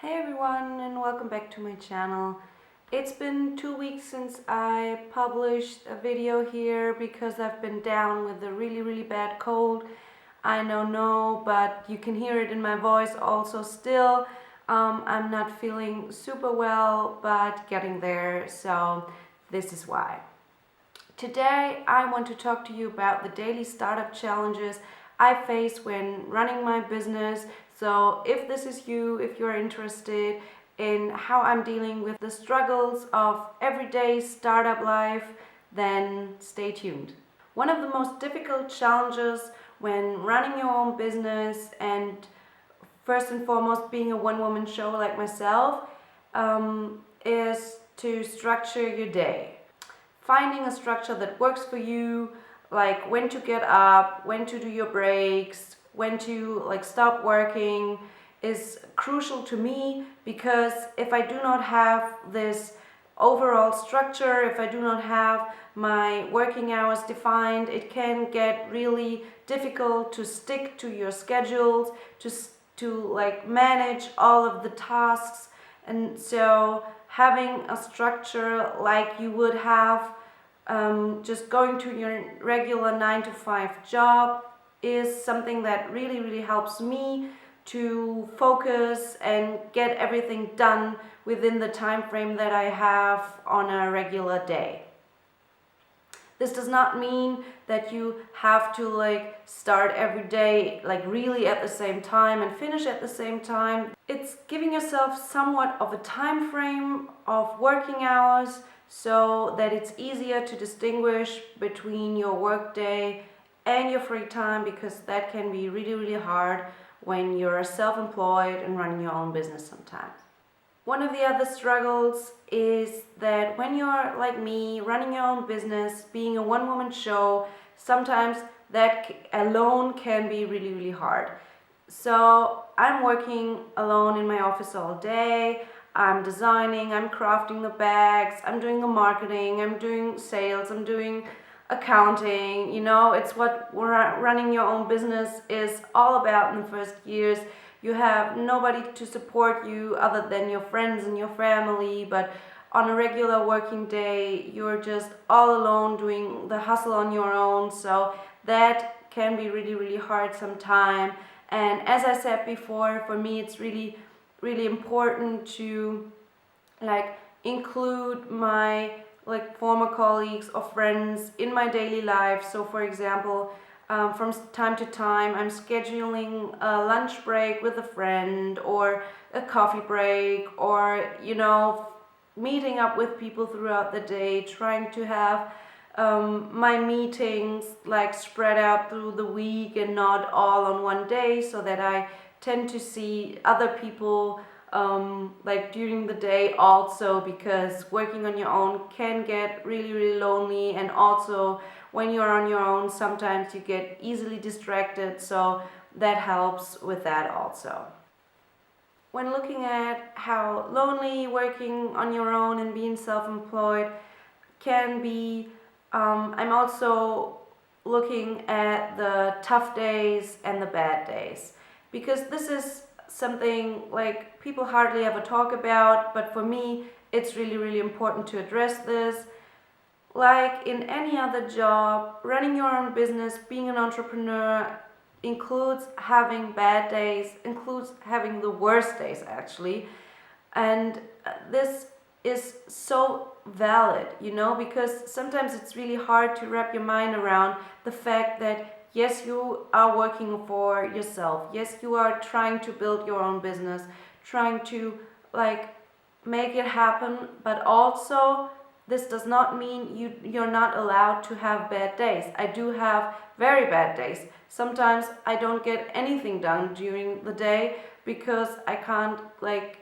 Hey everyone, and welcome back to my channel. It's been 2 weeks since I published a video here because I've been down with a really bad cold. I know, but you can hear it in my voice also still. I'm not feeling super well, but getting there, so this is why. Today I want to talk to you about the daily startup challenges I face when running my business. So if this is you, if you're interested in how I'm dealing with the struggles of everyday startup life, then stay tuned. One of the most difficult challenges when running your own business and first and foremost being a one-woman show like myself is to structure your day. Finding a structure that works for you, like when to get up, when to do your breaks, when to stop working, is crucial to me, because if I do not have this overall structure, if I do not have my working hours defined, it can get really difficult to stick to your schedules, to manage all of the tasks. And so having a structure like you would have just going to your regular 9-to-5 job is something that really helps me to focus and get everything done within the time frame that I have on a regular day. This does not mean that you have to start every day really at the same time and finish at the same time. It's giving yourself somewhat of a time frame of working hours so that it's easier to distinguish between your work day and your free time, because that can be really hard when you're self-employed and running your own business sometimes. One of the other struggles is that when you're like me, running your own business, being a one-woman show, sometimes that alone can be really hard. So I'm working alone in my office all day. I'm designing, I'm crafting the bags, I'm doing the marketing, I'm doing sales, I'm doing accounting. It's what running your own business is all about in the first years. You have nobody to support you other than your friends and your family, but on a regular working day, you're just all alone doing the hustle on your own. So that can be really hard sometimes. And as I said before, for me, it's really important to include my former colleagues or friends in my daily life. So for example, from time to time I'm scheduling a lunch break with a friend, or a coffee break, or meeting up with people throughout the day, trying to have my meetings spread out through the week and not all on one day, so that I tend to see other people during the day also, because working on your own can get really lonely, and also when you're on your own sometimes you get easily distracted, so that helps with that also. When looking at how lonely working on your own and being self-employed can be, I'm also looking at the tough days and the bad days, because this is something people hardly ever talk about, but for me it's really important to address this. Like in any other job, running your own business, being an entrepreneur includes having bad days, includes having the worst days actually. And this is so valid, because sometimes it's really hard to wrap your mind around the fact that yes, you are working for yourself. Yes, you are trying to build your own business, trying to make it happen, but also this does not mean you're not allowed to have bad days. I do have very bad days. Sometimes I don't get anything done during the day because I can't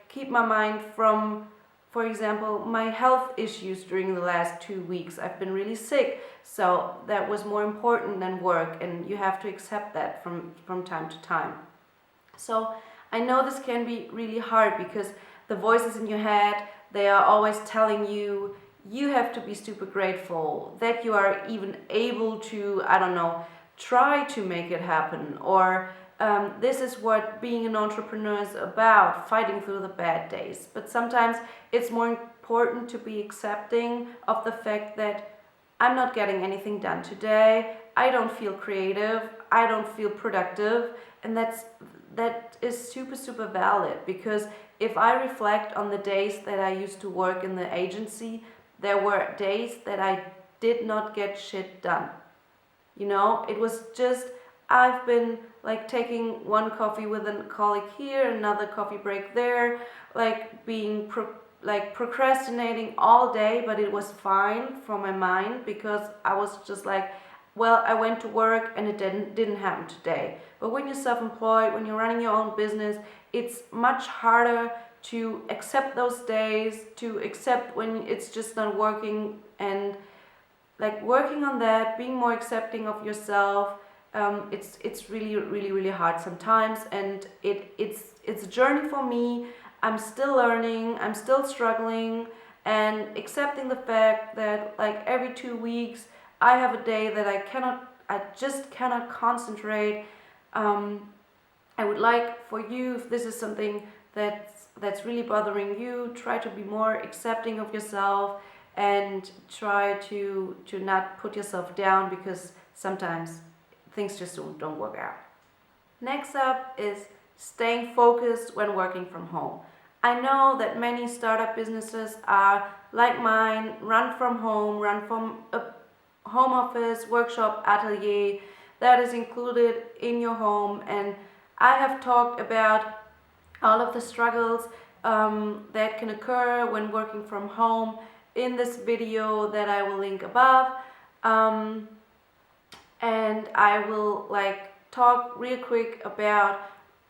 keep my mind from, for example, my health issues during the last 2 weeks. I've been really sick, so that was more important than work, and you have to accept that from time to time. So I know this can be really hard, because the voices in your head, they are always telling you have to be super grateful that you are even able to, I don't know, try to make it happen, or this is what being an entrepreneur is about, fighting through the bad days. But sometimes it's more important to be accepting of the fact that I'm not getting anything done today, I don't feel creative, I don't feel productive, and that is super valid, because if I reflect on the days that I used to work in the agency, there were days that I did not get shit done. It was just, I've been like taking one coffee with a colleague here, another coffee break there, like being procrastinating all day, but it was fine for my mind, because I was just like, well, I went to work and it didn't happen today. But when you're self-employed, when you're running your own business, it's much harder to accept those days, to accept when it's just not working, and like working on that, being more accepting of yourself. It's really hard sometimes, and it's a journey for me. I'm still learning, I'm still struggling, and accepting the fact that like every 2 weeks I have a day that I just cannot concentrate. I would like for you, if this is something that's really bothering you, try to be more accepting of yourself and try to not put yourself down, because sometimes things just don't work out. Next up is staying focused when working from home. I know that many startup businesses are like mine, run from home, run from a home office, workshop, atelier that is included in your home. And I have talked about all of the struggles that can occur when working from home in this video that I will link above. And I will talk real quick about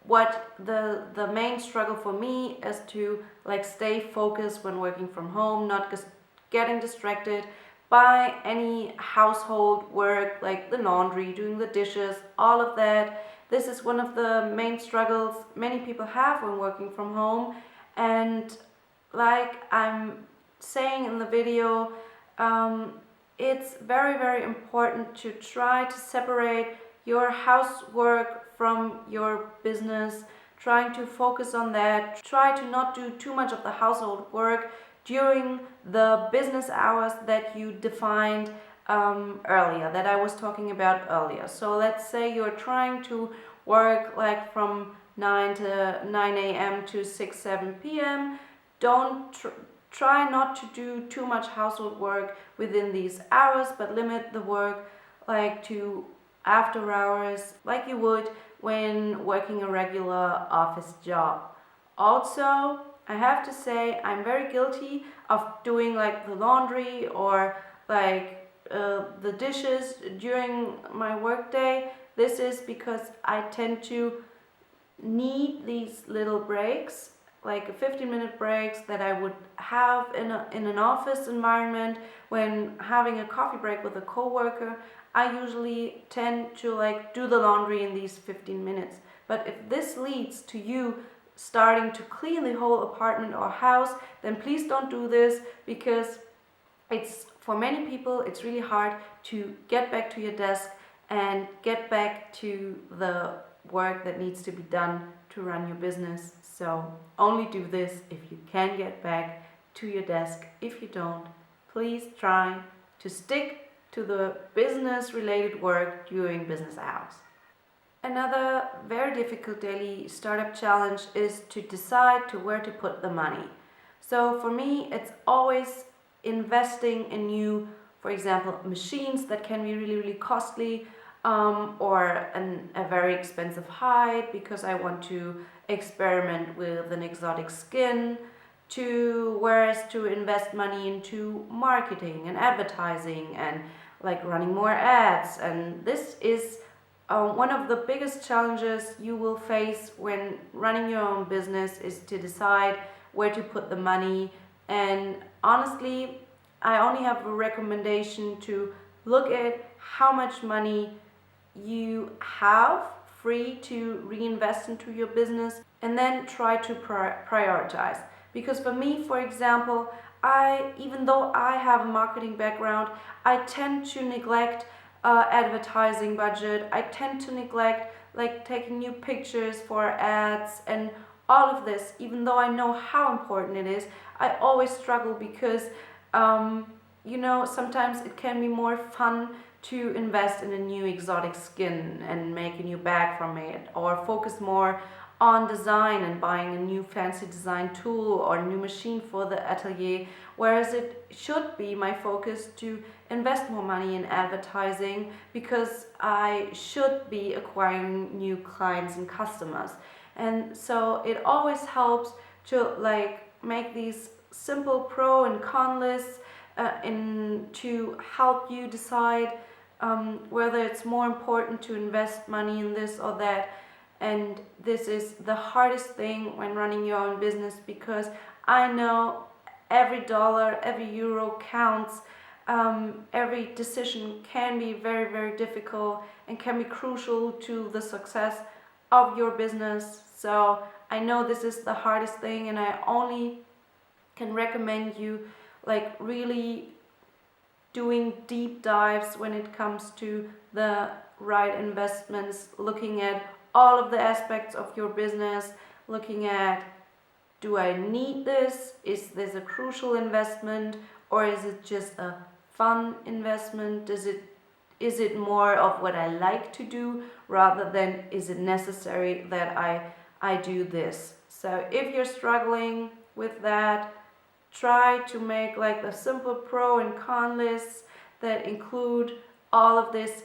what the main struggle for me is, to stay focused when working from home, not just getting distracted by any household work like the laundry, doing the dishes, all of that. This is one of the main struggles many people have when working from home. And like I'm saying in the video, it's very important to try to separate your housework from your business, trying to focus on that. Try to not do too much of the household work during the business hours that you defined earlier, that I was talking about earlier. So let's say you're trying to work from 9 a.m. to 6-7 p.m. Don't try not to do too much household work within these hours, but limit the work to after hours, like you would when working a regular office job. Also, I have to say I'm very guilty of doing the laundry or the dishes during my workday. This is because I tend to need these little breaks, like 15-minute breaks that I would have in an office environment. When having a coffee break with a coworker, I usually tend to do the laundry in these 15 minutes. But if this leads to you starting to clean the whole apartment or house, then please don't do this, because for many people it's really hard to get back to your desk and get back to the work that needs to be done to run your business. So only do this if you can get back to your desk. If you don't, please try to stick to the business related work during business hours. Another very difficult daily startup challenge is to decide to where to put the money. So for me, it's always investing in new, for example, machines that can be really costly, or a very expensive hide because I want to experiment with an exotic skin, whereas to invest money into marketing and advertising and running more ads. And this is one of the biggest challenges you will face when running your own business, is to decide where to put the money. And honestly, I only have a recommendation to look at how much money you have free to reinvest into your business, and then try to prioritize. Because for me, for example, even though I have a marketing background, I tend to neglect advertising budget. I tend to neglect like taking new pictures for ads and all of this. Even though I know how important it is, I always struggle because sometimes it can be more fun to invest in a new exotic skin and make a new bag from it, or focus more on design and buying a new fancy design tool or a new machine for the atelier, whereas it should be my focus to invest more money in advertising, because I should be acquiring new clients and customers. And so it always helps to make these simple pro and con lists to help you decide whether it's more important to invest money in this or that. And this is the hardest thing when running your own business, because I know every dollar, every euro counts. Every decision can be very, very difficult and can be crucial to the success of your business. So I know this is the hardest thing, and I only can recommend you really doing deep dives when it comes to the right investments, looking at all of the aspects of your business, looking at, do I need this? Is this a crucial investment, or is it just a fun investment? Is it more of what I like to do rather than is it necessary that I do this? So if you're struggling with that, try to make a simple pro and con lists that include all of this.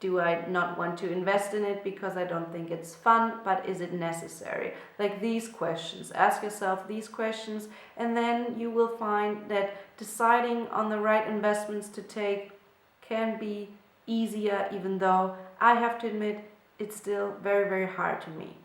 Do I not want to invest in it because I don't think it's fun, but is it necessary? These questions. Ask yourself these questions, and then you will find that deciding on the right investments to take can be easier, even though I have to admit it's still very, very hard to me.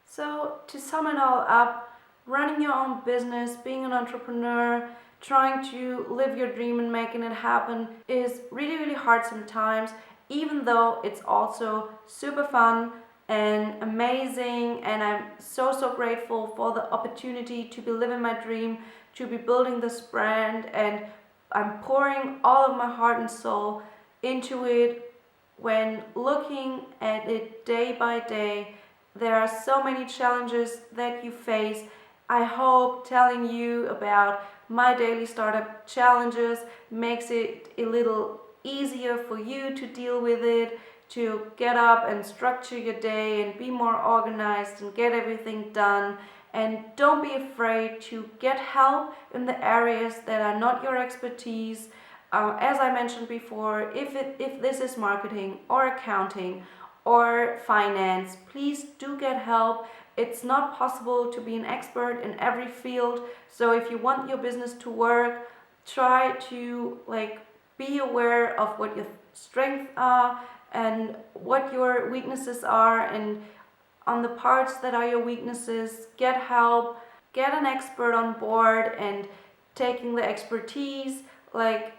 So to sum it all up, running your own business, being an entrepreneur, trying to live your dream and making it happen is really, really hard sometimes, even though it's also super fun and amazing. And I'm so, so grateful for the opportunity to be living my dream, to be building this brand, and I'm pouring all of my heart and soul into it. When looking at it day by day, there are so many challenges that you face. I hope telling you about my daily startup challenges makes it a little easier for you to deal with it, to get up and structure your day and be more organized and get everything done. And don't be afraid to get help in the areas that are not your expertise. As I mentioned before, if this is marketing or accounting or finance, please do get help. It's not possible to be an expert in every field. So if you want your business to work, try to be aware of what your strengths are and what your weaknesses are, and on the parts that are your weaknesses, get help, get an expert on board, and taking the expertise,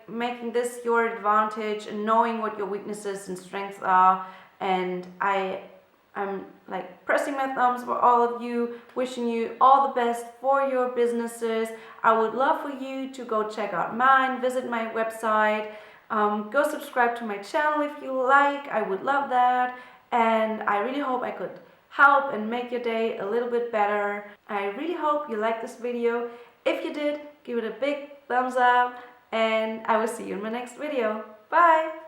making this your advantage and knowing what your weaknesses and strengths are. And I'm pressing my thumbs for all of you, wishing you all the best for your businesses. I would love for you to go check out mine, visit my website, go subscribe to my channel if you like. I would love that. And I really hope I could help and make your day a little bit better. I really hope you liked this video. If you did, give it a big thumbs up, and I will see you in my next video. Bye!